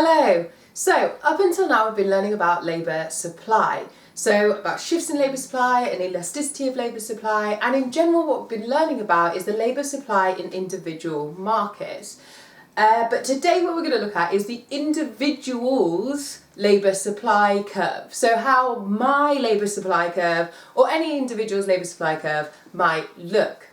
Hello! So, up until now we've been learning about labour supply. So, about shifts in labour supply and elasticity of labour supply, and in general what we've been learning about is the labour supply in individual markets. But today what we're going to look at is the individual's labour supply curve. So how my labour supply curve, or any individual's labour supply curve, might look.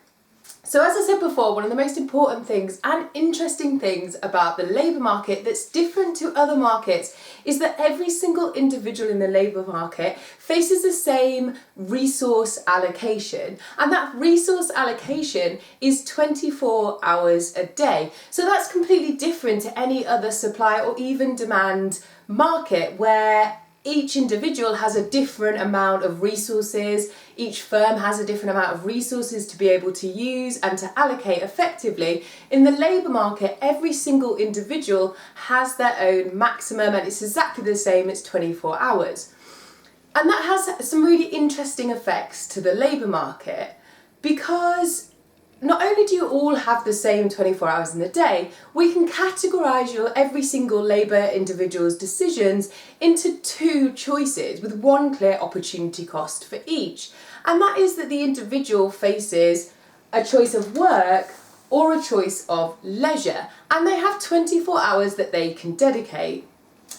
So as I said before, one of the most important things and interesting things about the labour market that's different to other markets is that every single individual in the labour market faces the same resource allocation, and that resource allocation is 24 hours a day. So that's completely different to any other supply or even demand market where each individual has a different amount of resources, each firm has a different amount of resources to be able to use and to allocate effectively. In the labour market, every single individual has their own maximum and it's exactly the same, it's 24 hours. And that has some really interesting effects to the labour market because not only do you all have the same 24 hours in the day, we can categorise every single labour individual's decisions into two choices with one clear opportunity cost for each. And that is that the individual faces a choice of work or a choice of leisure, and they have 24 hours that they can dedicate.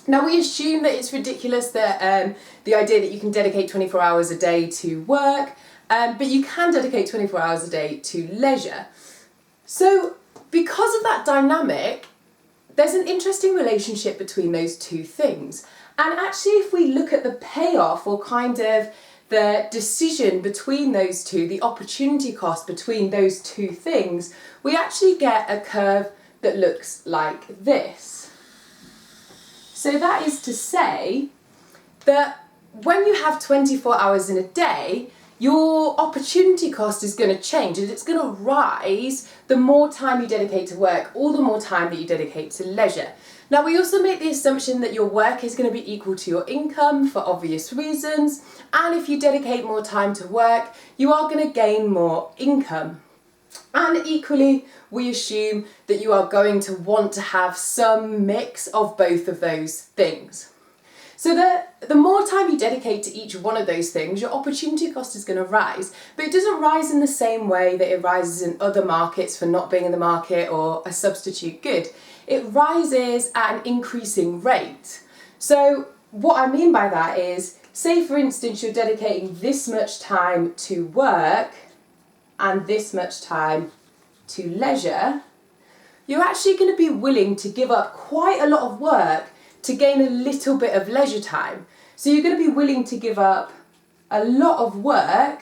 Now we assume that it's ridiculous that the idea that you can dedicate 24 hours a day to work, but you can dedicate 24 hours a day to leisure. So because of that dynamic, there's an interesting relationship between those two things. And actually if we look at the payoff, or kind of the decision between those two, the opportunity cost between those two things, we actually get a curve that looks like this. So that is to say that when you have 24 hours in a day, your opportunity cost is going to change and it's going to rise the more time you dedicate to work or the more time that you dedicate to leisure. Now we also make the assumption that your work is going to be equal to your income for obvious reasons, and if you dedicate more time to work you are going to gain more income. And equally we assume that you are going to want to have some mix of both of those things. So the more time you dedicate to each one of those things, your opportunity cost is going to rise, but it doesn't rise in the same way that it rises in other markets for not being in the market or a substitute good. It rises at an increasing rate. So what I mean by that is, say for instance you're dedicating this much time to work and this much time to leisure, you're actually going to be willing to give up quite a lot of work to gain a little bit of leisure time. So you're going to be willing to give up a lot of work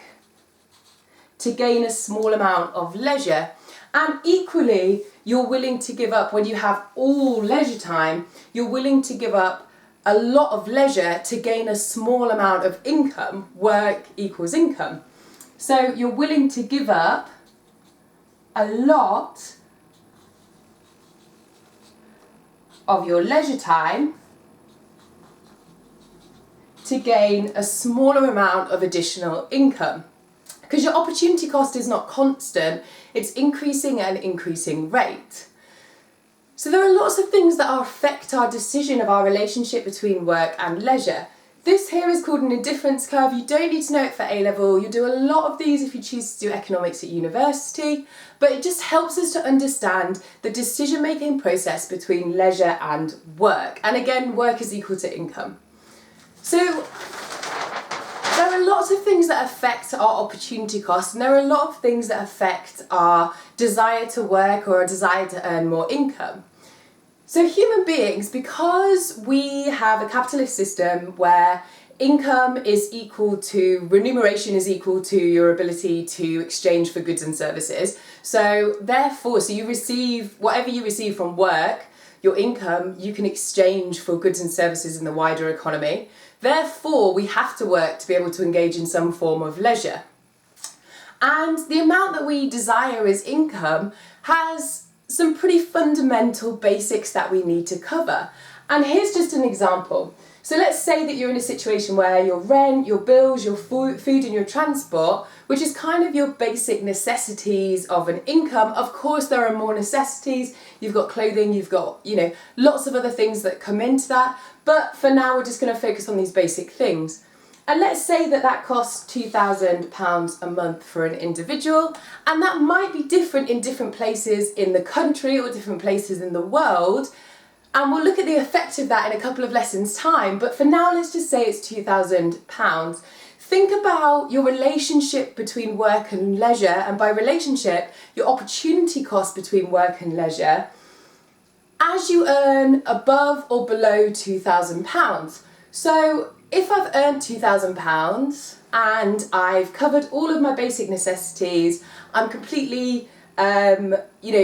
to gain a small amount of leisure. And equally, you're willing to give up, when you have all leisure time, you're willing to give up a lot of leisure to gain a small amount of income. Work equals income. So you're willing to give up a lot of your leisure time to gain a smaller amount of additional income. Because your opportunity cost is not constant, it's increasing at an increasing rate. So there are lots of things that affect our decision of our relationship between work and leisure. This here is called an indifference curve. You don't need to know it for A-level. You do a lot of these if you choose to do economics at university, but it just helps us to understand the decision-making process between leisure and work. And again, work is equal to income. So there are lots of things that affect our opportunity cost, and there are a lot of things that affect our desire to work or our desire to earn more income. So human beings, because we have a capitalist system where income is equal to, remuneration is equal to your ability to exchange for goods and services. So therefore, so you receive, whatever you receive from work, your income, you can exchange for goods and services in the wider economy. Therefore, we have to work to be able to engage in some form of leisure. And the amount that we desire as income has some pretty fundamental basics that we need to cover. And here's just an example. So let's say that you're in a situation where your rent, your bills, your food and your transport, which is kind of your basic necessities of an income. Of course, there are more necessities. You've got clothing, you've got, lots of other things that come into that. But for now, we're just going to focus on these basic things. And let's say that that costs £2,000 a month for an individual, and that might be different in different places in the country or different places in the world. And we'll look at the effect of that in a couple of lessons' time, but for now let's just say it's £2,000. Think about your relationship between work and leisure, and by relationship, your opportunity cost between work and leisure, as you earn above or below £2,000. So if I've earned £2,000 and I've covered all of my basic necessities, I'm completely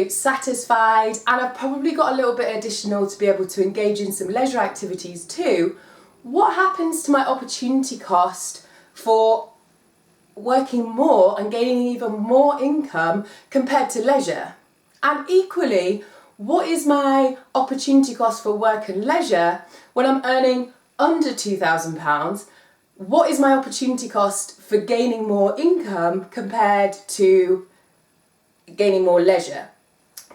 satisfied, and I've probably got a little bit additional to be able to engage in some leisure activities too. What happens to my opportunity cost for working more and gaining even more income compared to leisure? And equally, what is my opportunity cost for work and leisure when I'm earning under £2,000? What is my opportunity cost for gaining more income compared to gaining more leisure?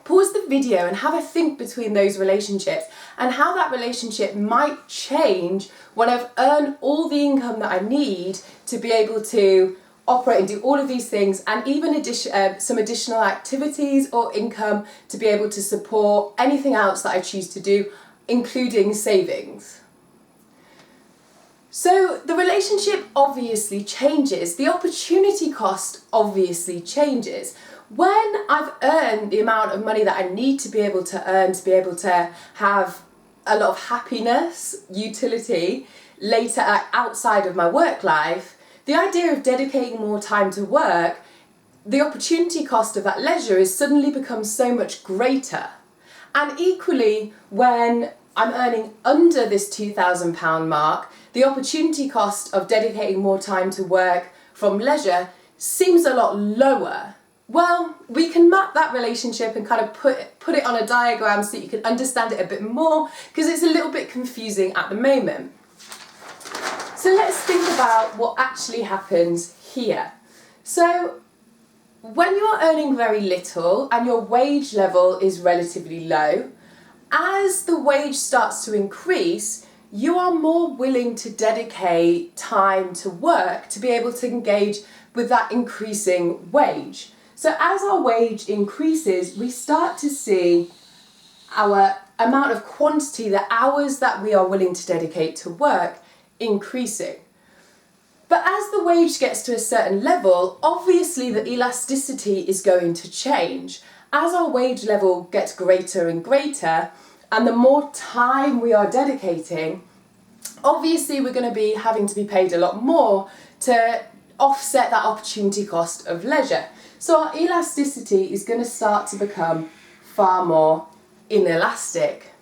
Pause the video and have a think between those relationships and how that relationship might change when I've earned all the income that I need to be able to operate and do all of these things, and even some additional activities or income to be able to support anything else that I choose to do, including savings. So the relationship obviously changes. The opportunity cost obviously changes. When I've earned the amount of money that I need to be able to earn to be able to have a lot of happiness, utility, later outside of my work life, the idea of dedicating more time to work, the opportunity cost of that leisure is suddenly becomes so much greater. And equally, when I'm earning under this £2,000 mark, the opportunity cost of dedicating more time to work from leisure seems a lot lower. Well, we can map that relationship and kind of put it on a diagram so you can understand it a bit more, because it's a little bit confusing at the moment. So let's think about what actually happens here. So when you're earning very little and your wage level is relatively low, as the wage starts to increase, you are more willing to dedicate time to work to be able to engage with that increasing wage. So as our wage increases, we start to see our amount of quantity, the hours that we are willing to dedicate to work, increasing. But as the wage gets to a certain level, obviously the elasticity is going to change. As our wage level gets greater and greater, and the more time we are dedicating, obviously we're going to be having to be paid a lot more to offset that opportunity cost of leisure. So our elasticity is going to start to become far more inelastic.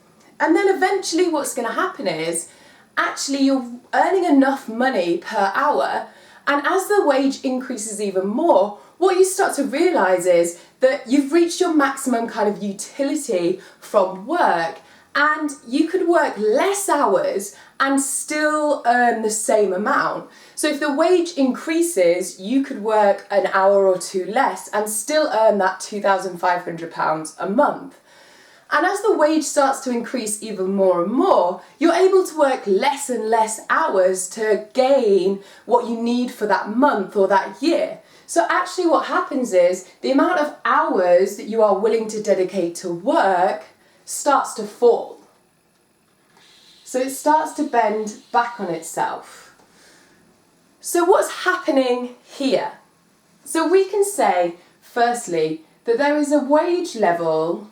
And then eventually what's going to happen is, actually you're earning enough money per hour, and as the wage increases even more, what you start to realise is that you've reached your maximum kind of utility from work, and you could work less hours and still earn the same amount. So if the wage increases, you could work an hour or two less and still earn that £2,500 a month. And as the wage starts to increase even more and more, you're able to work less and less hours to gain what you need for that month or that year. So actually what happens is the amount of hours that you are willing to dedicate to work starts to fall. So it starts to bend back on itself. So what's happening here? So we can say, firstly, that there is a wage level,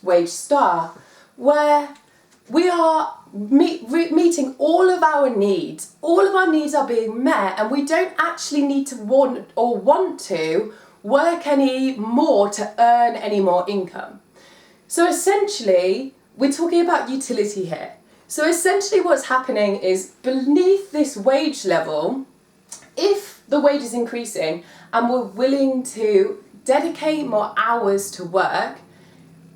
wage star, where we are meeting all of our needs. All of our needs are being met, and we don't actually need to want to work any more to earn any more income. So essentially, we're talking about utility here. So essentially what's happening is, beneath this wage level, if the wage is increasing and we're willing to dedicate more hours to work,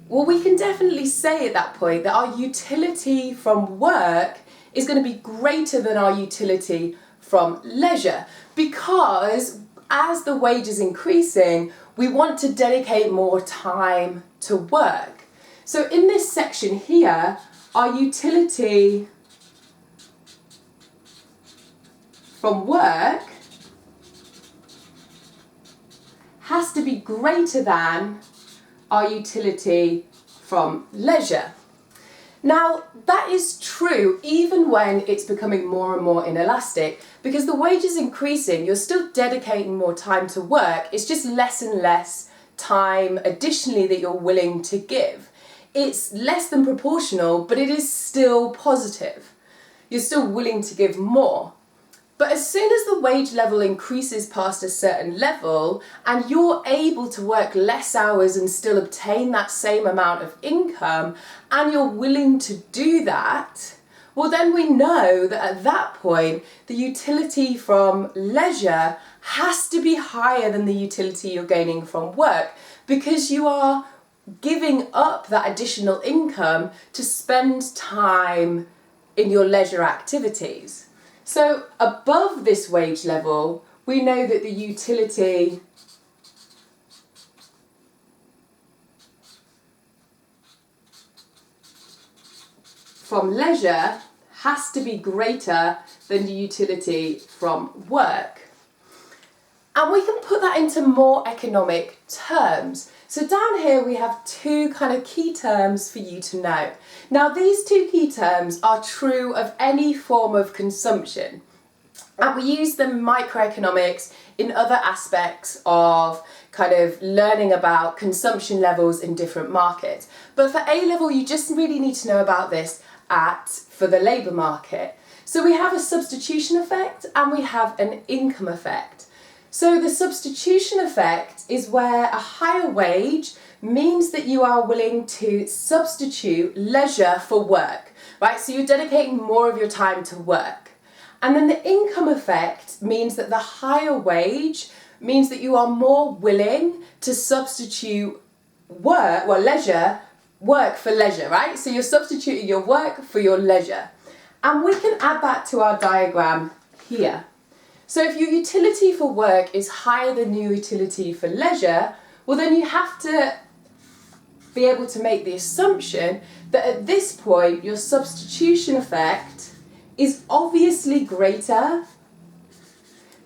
well, we can definitely say at that point that our utility from work is going to be greater than our utility from leisure, because as the wage is increasing, we want to dedicate more time to work. So in this section here, our utility from work has to be greater than our utility from leisure. Now, that is true even when it's becoming more and more inelastic, because the wage is increasing, you're still dedicating more time to work, it's just less and less time additionally that you're willing to give. It's less than proportional, but it is still positive. You're still willing to give more. But as soon as the wage level increases past a certain level and you're able to work less hours and still obtain that same amount of income, and you're willing to do that, well, then we know that at that point the utility from leisure has to be higher than the utility you're gaining from work, because you are giving up that additional income to spend time in your leisure activities. So above this wage level, we know that the utility from leisure has to be greater than the utility from work. And we can put that into more economic terms. So down here we have two kind of key terms for you to know. Now these two key terms are true of any form of consumption. And we use them in microeconomics in other aspects of kind of learning about consumption levels in different markets. But for A level, you just really need to know about this for the labour market. So we have a substitution effect and we have an income effect. So the substitution effect is where a higher wage means that you are willing to substitute leisure for work, right? So you're dedicating more of your time to work. And then the income effect means that the higher wage means that you are more willing to substitute work for leisure, right? So you're substituting your work for your leisure. And we can add that to our diagram here. So if your utility for work is higher than your utility for leisure, well then you have to be able to make the assumption that at this point your substitution effect is obviously greater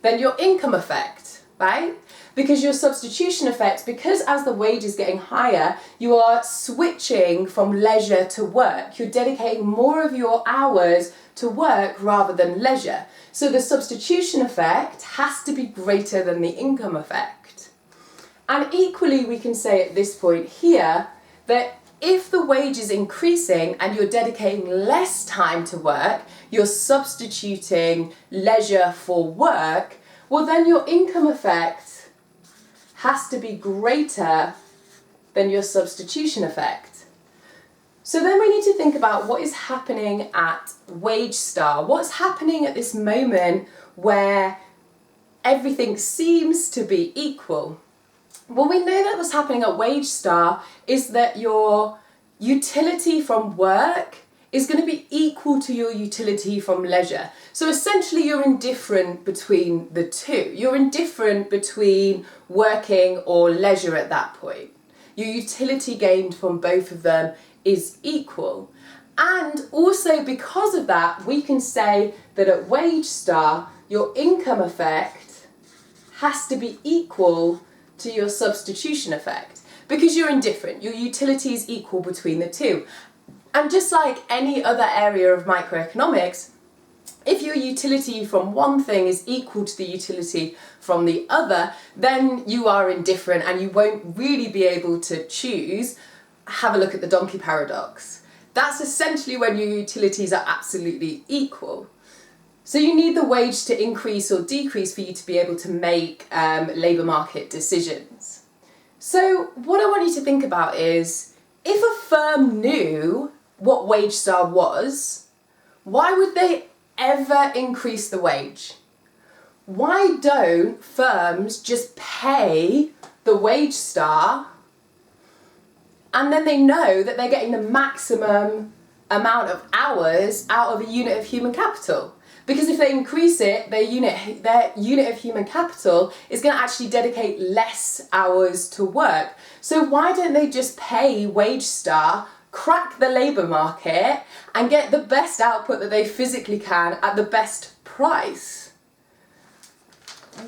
than your income effect, right? Because your substitution effect, because as the wage is getting higher, you are switching from leisure to work. You're dedicating more of your hours to work rather than leisure. So the substitution effect has to be greater than the income effect. And equally, we can say at this point here that if the wage is increasing and you're dedicating less time to work, you're substituting leisure for work, well then your income effect has to be greater than your substitution effect. So then we need to think about what is happening at WageStar. What's happening at this moment where everything seems to be equal? Well, we know that what's happening at WageStar is that your utility from work is going to be equal to your utility from leisure. So essentially you're indifferent between the two. You're indifferent between working or leisure at that point. Your utility gained from both of them is equal. And also because of that, we can say that at WageStar, your income effect has to be equal to your substitution effect, because you're indifferent. Your utility is equal between the two. And just like any other area of microeconomics, if your utility from one thing is equal to the utility from the other, then you are indifferent and you won't really be able to choose. Have a look at the donkey paradox. That's essentially when your utilities are absolutely equal. So you need the wage to increase or decrease for you to be able to make labour market decisions. So what I want you to think about is, if a firm knew what WageStar was, why would they ever increase the wage? Why don't firms just pay the wage star, and then they know that they're getting the maximum amount of hours out of a unit of human capital. Because if they increase it, their unit of human capital is going to actually dedicate less hours to work. So why don't they just pay wage star, crack the labour market, and get the best output that they physically can at the best price?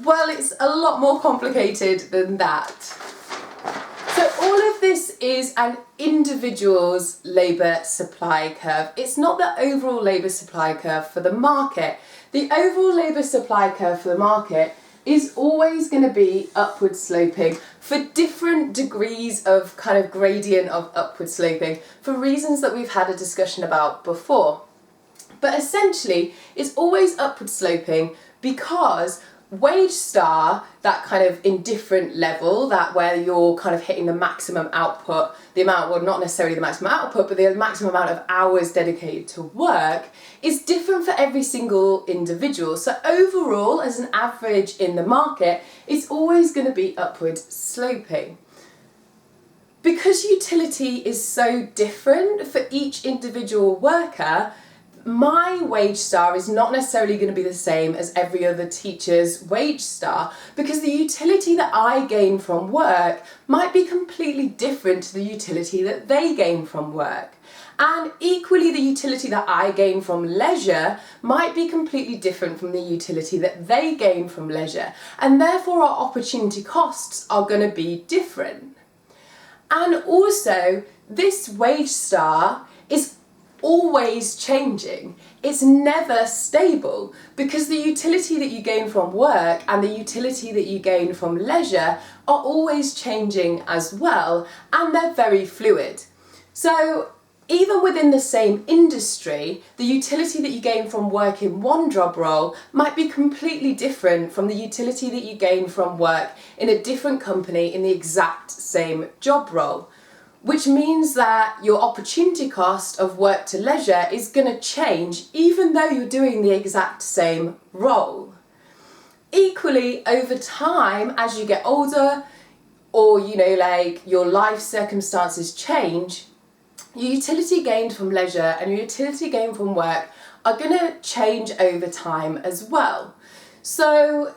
Well, it's a lot more complicated than that. So all of this is an individual's labour supply curve. It's not the overall labour supply curve for the market. The overall labour supply curve for the market is always going to be upward sloping for different degrees of kind of gradient of upward sloping for reasons that we've had a discussion about before. But essentially, it's always upward sloping because wage star, that kind of indifferent level, that where you're kind of hitting the maximum output, the amount, well, not necessarily the maximum output, but the maximum amount of hours dedicated to work, is different for every single individual. So overall, as an average in the market, it's always going to be upward sloping. Because utility is so different for each individual worker, my wage star is not necessarily going to be the same as every other teacher's wage star, because the utility that I gain from work might be completely different to the utility that they gain from work. And equally, the utility that I gain from leisure might be completely different from the utility that they gain from leisure. And therefore, our opportunity costs are going to be different. And also, this wage star is always changing. It's never stable, because the utility that you gain from work and the utility that you gain from leisure are always changing as well, and they're very fluid. So even within the same industry, the utility that you gain from work in one job role might be completely different from the utility that you gain from work in a different company in the exact same job role. Which means that your opportunity cost of work to leisure is going to change even though you're doing the exact same role. Equally, over time, as you get older, or like your life circumstances change, your utility gained from leisure and your utility gained from work are going to change over time as well. So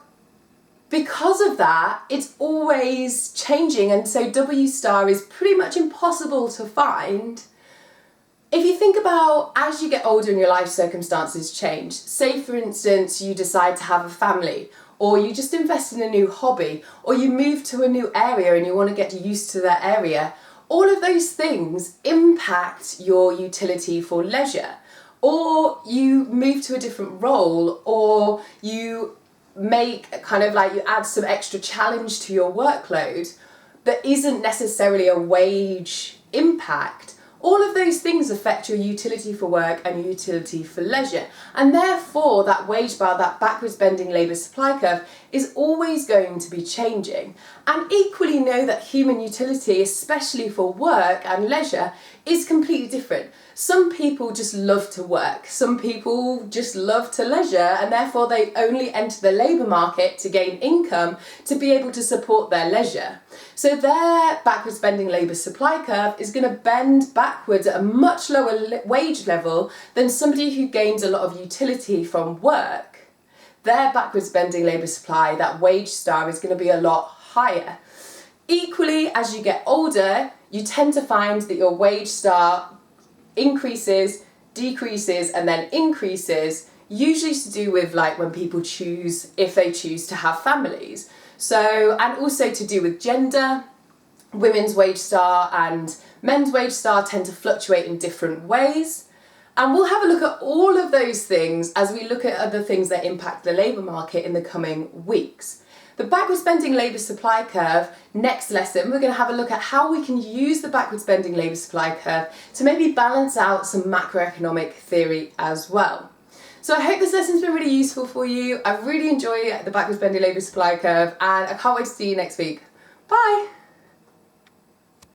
because of that, it's always changing, and so W star is pretty much impossible to find. If you think about as you get older and your life circumstances change, say for instance you decide to have a family, or you just invest in a new hobby, or you move to a new area and you want to get used to that area, all of those things impact your utility for leisure. Or you move to a different role, or you make kind of like you add some extra challenge to your workload that isn't necessarily a wage impact. All of those things affect your utility for work and your utility for leisure, and therefore that wage bar, that backwards bending labour supply curve, is always going to be changing. And equally know that human utility, especially for work and leisure, is completely different. Some people just love to work, some people just love to leisure, and therefore they only enter the labour market to gain income to be able to support their leisure. So their backwards bending labour supply curve is going to bend backwards at a much lower wage level than somebody who gains a lot of utility from work. Their backwards bending labour supply, that wage star, is going to be a lot higher. Equally, as you get older, you tend to find that your wage star increases, decreases, and then increases, usually to do with like when people choose, if they choose to have families. So, and also to do with gender, women's wage star and men's wage star tend to fluctuate in different ways. And we'll have a look at all of those things as we look at other things that impact the labour market in the coming weeks. The backwards bending labour supply curve, next lesson, we're going to have a look at how we can use the backwards bending labour supply curve to maybe balance out some macroeconomic theory as well. So I hope this lesson's been really useful for you. I really enjoy the backwards bending labour supply curve, and I can't wait to see you next week. Bye!